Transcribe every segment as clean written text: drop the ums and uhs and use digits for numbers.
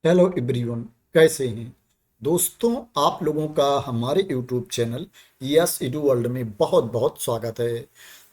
Hello everyone, कैसे हैं दोस्तों। आप लोगों का हमारे YouTube channel yes edu world में बहुत बहुत स्वागत है।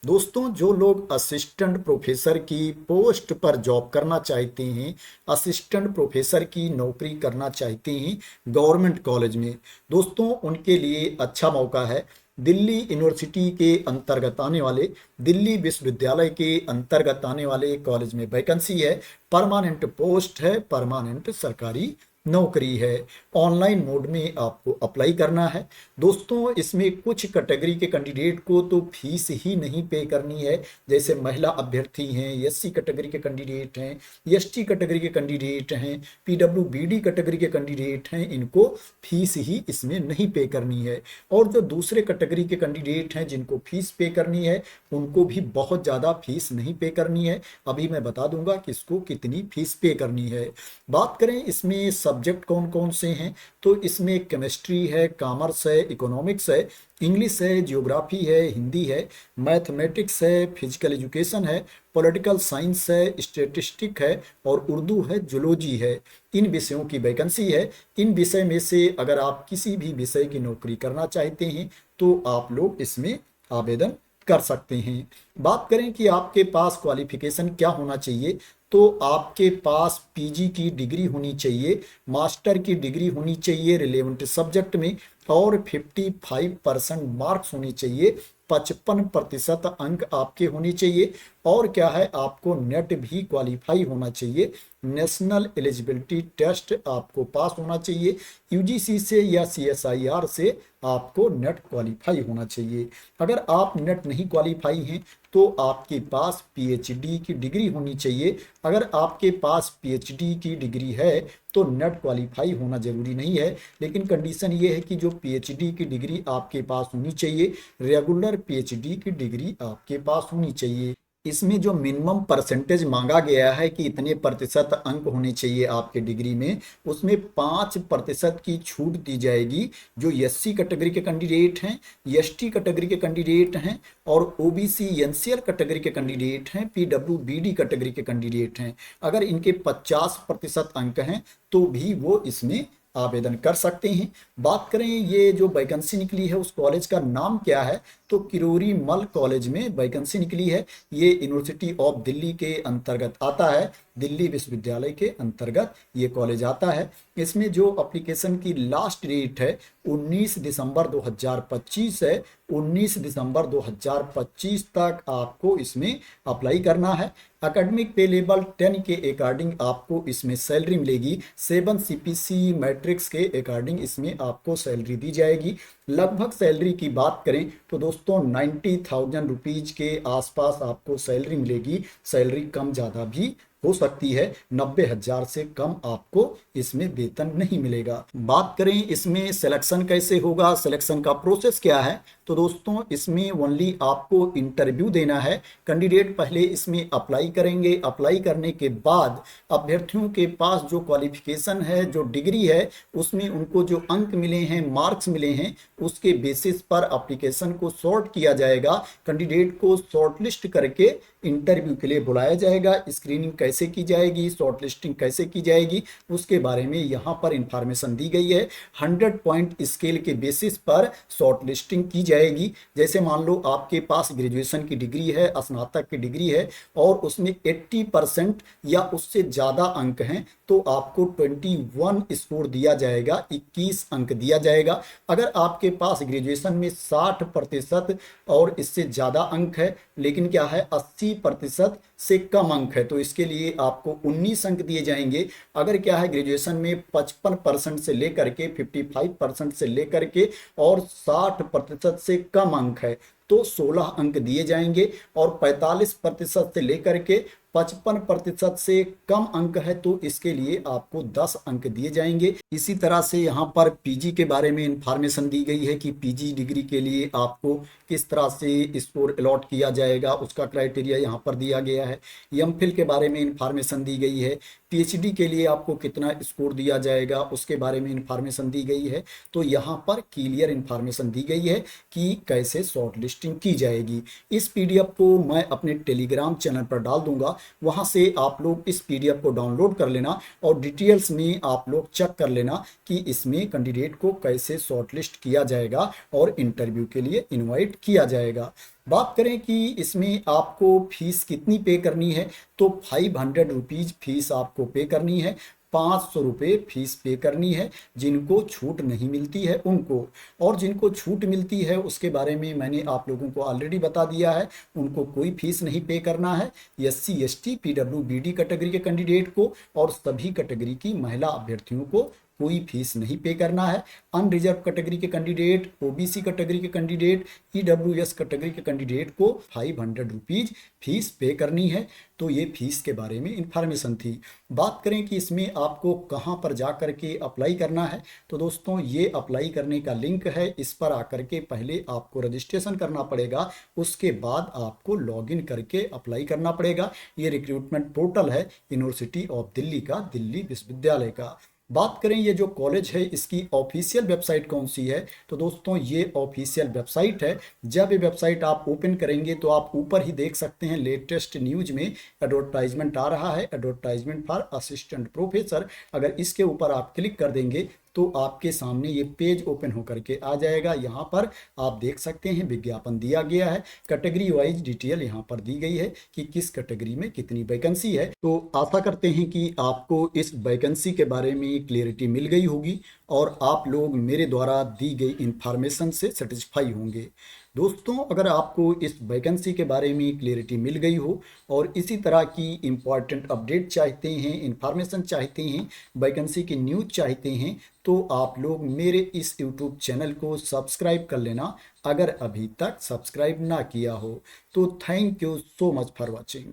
दोस्तों, जो लोग असिस्टेंट प्रोफेसर की पोस्ट पर जॉब करना चाहते हैं, असिस्टेंट प्रोफेसर की नौकरी करना चाहते हैं गवर्नमेंट कॉलेज में, दोस्तों उनके लिए अच्छा मौका है। दिल्ली यूनिवर्सिटी के अंतर्गत आने वाले, दिल्ली विश्वविद्यालय के अंतर्गत आने वाले कॉलेज में वैकेंसी है। परमानेंट पोस्ट है, परमानेंट सरकारी नौकरी है। ऑनलाइन मोड में आपको अप्लाई करना है। दोस्तों, इसमें कुछ कैटेगरी के कैंडिडेट को तो फीस ही नहीं पे करनी है, जैसे महिला अभ्यर्थी हैं, एससी कैटेगरी के कैंडिडेट हैं, एसटी कैटेगरी के कैंडिडेट हैं, पीडब्ल्यूबीडी कैटेगरी के कैंडिडेट हैं, इनको फीस ही इसमें नहीं पे करनी है। और जो दूसरे कैटेगरी के कैंडिडेट हैं जिनको फीस पे करनी है, उनको भी बहुत ज़्यादा फीस नहीं पे करनी है। अभी मैं बता दूंगा किसको कितनी फीस पे करनी है। बात करें इसमें सब्जेक्ट कौन कौन से हैं, तो इसमें केमिस्ट्री है, कॉमर्स है, इकोनॉमिक्स है, इंग्लिश है, जियोग्राफी है, हिंदी है, मैथमेटिक्स है, फिजिकल एजुकेशन है, पॉलिटिकल साइंस है, स्टैटिस्टिक है और उर्दू है, जूलॉजी है। इन विषयों की वैकेंसी है। इन विषय में से अगर आप किसी भी विषय की नौकरी करना चाहते हैं तो आप लोग इसमें आवेदन कर सकते हैं। बात करें कि आपके पास क्वालिफिकेशन क्या होना चाहिए, तो आपके पास पीजी की डिग्री होनी चाहिए, मास्टर की डिग्री होनी चाहिए रिलेवेंट सब्जेक्ट में, और 55% मार्क्स होने चाहिए, 55% अंक आपके होने चाहिए। और क्या है, आपको नेट भी क्वालिफाई होना चाहिए, नेशनल एलिजिबिलिटी टेस्ट आपको पास होना चाहिए, यूजीसी से या सीएसआईआर से आपको नेट क्वालिफाई होना चाहिए। अगर आप नेट नहीं क्वालिफाई हैं तो आपके पास पीएचडी की डिग्री होनी चाहिए। अगर आपके पास पीएचडी की डिग्री है तो नेट क्वालिफाई होना जरूरी नहीं है, लेकिन कंडीशन ये है कि जो पीएचडी की डिग्री आपके पास होनी चाहिए, रेगुलर पीएचडी की डिग्री आपके पास होनी चाहिए। इसमें जो मिनिमम परसेंटेज मांगा गया है कि इतने प्रतिशत अंक होने चाहिए आपके डिग्री में, उसमें 5% की छूट दी जाएगी जो एससी कैटेगरी के कैंडिडेट हैं, एसटी कैटेगरी के कैंडिडेट हैं और ओबीसी एनसीएल कैटेगरी के कैंडिडेट हैं, पीडब्ल्यूबीडी कैटेगरी के कैंडिडेट हैं। अगर इनके 50% अंक हैं तो भी वो इसमें आवेदन कर सकते हैं। बात करें ये जो वैकेंसी निकली है उस कॉलेज का नाम क्या है, तो किरोरी मल कॉलेज में वैकेंसी निकली है। ये यूनिवर्सिटी ऑफ दिल्ली के अंतर्गत आता है, दिल्ली विश्वविद्यालय के अंतर्गत ये कॉलेज आता है। इसमें जो एप्लीकेशन की लास्ट डेट है 19 दिसंबर 2025 है। 19 दिसंबर 2025 तक आपको इसमें अप्लाई करना है। एकेडमिक पे लेवल 10 के अकॉर्डिंग आपको इसमें सैलरी मिलेगी। 7 सीपीसी मैट्रिक्स के अकॉर्डिंग इसमें आपको सैलरी दी जाएगी। लगभग सैलरी की बात करें तो दोस्तों 90,000 रुपीज़ के आसपास आपको सैलरी मिलेगी। सैलरी कम ज़्यादा भी हो सकती है, 90,000 से कम आपको इसमें वेतन नहीं मिलेगा। बात करें इसमें सिलेक्शन कैसे होगा, सिलेक्शन का प्रोसेस क्या है, तो दोस्तों इसमें ओनली आपको इंटरव्यू देना है। कैंडिडेट पहले इसमें अप्लाई करेंगे। अप्लाई करने के बाद अभ्यर्थियों के पास जो क्वालिफिकेशन है, जो डिग्री है, उसमें उनको जो अंक मिले हैं, मार्क्स मिले हैं, उसके बेसिस पर एप्लीकेशन को सॉर्ट किया जाएगा। कैंडिडेट को शॉर्टलिस्ट करके इंटरव्यू के लिए बुलाया जाएगा। स्क्रीनिंग कैसे की जाएगी, शॉर्ट लिस्टिंग कैसे की जाएगी, उसके बारे में यहाँ पर इंफॉर्मेशन दी गई है। 100 पॉइंट स्केल के बेसिस पर शॉर्ट लिस्टिंग की जाएगी। जैसे मान लो आपके पास ग्रेजुएशन की डिग्री है, स्नातक की डिग्री है और उसमें 80% या उससे ज़्यादा अंक हैं तो आपको 21 स्कोर दिया जाएगा, 21 अंक दिया जाएगा। अगर आपके पास ग्रेजुएशन में 60% और इससे ज़्यादा अंक है, लेकिन क्या है 80% से कम अंक है, तो इसके लिए आपको 19 अंक दिए जाएंगे। अगर क्या है ग्रेजुएशन में 55% से लेकर के 55% से लेकर के और 60% से कम अंक है तो 16 अंक दिए जाएंगे। और 45% से लेकर के 55% से कम अंक है तो इसके लिए आपको 10 अंक दिए जाएंगे। इसी तरह से यहाँ पर पीजी के बारे में इंफॉर्मेशन दी गई है कि पीजी डिग्री के लिए आपको किस तरह से स्कोर अलॉट किया जाएगा, उसका क्राइटेरिया यहाँ पर दिया गया है। एमफिल के बारे में इंफॉर्मेशन दी गई है। पीएचडी के लिए आपको कितना स्कोर दिया जाएगा उसके बारे में इंफॉर्मेशन दी गई है। तो यहाँ पर क्लियर इंफॉर्मेशन दी गई है कि कैसे शॉर्ट लिस्टिंग की जाएगी। इस पीडीएफ को मैं अपने टेलीग्राम चैनल पर डाल दूंगा। वहां से आप लोग इस पीडीएफ को डाउनलोड कर लेना और डिटेल्स में आप लोग चेक कर लेना कि इसमें कैंडिडेट को कैसे शॉर्टलिस्ट किया जाएगा और इंटरव्यू के लिए इनवाइट किया जाएगा। बात करें कि इसमें आपको फीस कितनी पे करनी है, तो 500 रुपीज़ फीस आपको पे करनी है। 500 रुपये फीस पे करनी है जिनको छूट नहीं मिलती है उनको, और जिनको छूट मिलती है उसके बारे में मैंने आप लोगों को ऑलरेडी बता दिया है, उनको कोई फीस नहीं पे करना है। SC ST PWBD कैटेगरी के कैंडिडेट को और सभी कैटेगरी की महिला अभ्यर्थियों को कोई फीस नहीं पे करना है। अनरिजर्व कैटेगरी के कैंडिडेट, OBC कैटेगरी के कैंडिडेट, EWS कैटेगरी के कैंडिडेट को 500 रुपीज़ फीस पे करनी है। तो ये फीस के बारे में इंफॉर्मेशन थी। बात करें कि इसमें आपको कहां पर जा कर के अप्लाई करना है, तो दोस्तों ये अप्लाई करने का लिंक है, इस पर आकर के पहले आपको रजिस्ट्रेशन करना पड़ेगा, उसके बाद आपको लॉगिन करके अप्लाई करना पड़ेगा। ये रिक्रूटमेंट पोर्टल है यूनिवर्सिटी ऑफ दिल्ली का, दिल्ली विश्वविद्यालय का। बात करें ये जो कॉलेज है इसकी ऑफिशियल वेबसाइट कौन सी है, तो दोस्तों ये ऑफिशियल वेबसाइट है। जब ये वेबसाइट आप ओपन करेंगे तो आप ऊपर ही देख सकते हैं लेटेस्ट न्यूज में एडवर्टाइजमेंट आ रहा है, एडवर्टाइजमेंट फॉर असिस्टेंट प्रोफेसर। अगर इसके ऊपर आप क्लिक कर देंगे तो आपके सामने ये पेज ओपन होकर के आ जाएगा। यहाँ पर आप देख सकते हैं विज्ञापन दिया गया है, कैटेगरी वाइज डिटेल यहाँ पर दी गई है कि किस कैटेगरी में कितनी वैकेंसी है। तो आशा करते हैं कि आपको इस वैकेंसी के बारे में क्लियरिटी मिल गई होगी और आप लोग मेरे द्वारा दी गई इंफॉर्मेशन से सेटिस्फाई होंगे। दोस्तों अगर आपको इस वैकेंसी के बारे में क्लियरिटी मिल गई हो और इसी तरह की इम्पॉर्टेंट अपडेट चाहते हैं, इंफॉर्मेशन चाहते हैं, वैकेंसी की न्यूज़ चाहते हैं, तो आप लोग मेरे इस यूट्यूब चैनल को सब्सक्राइब कर लेना अगर अभी तक सब्सक्राइब ना किया हो। तो thank you so much for watching.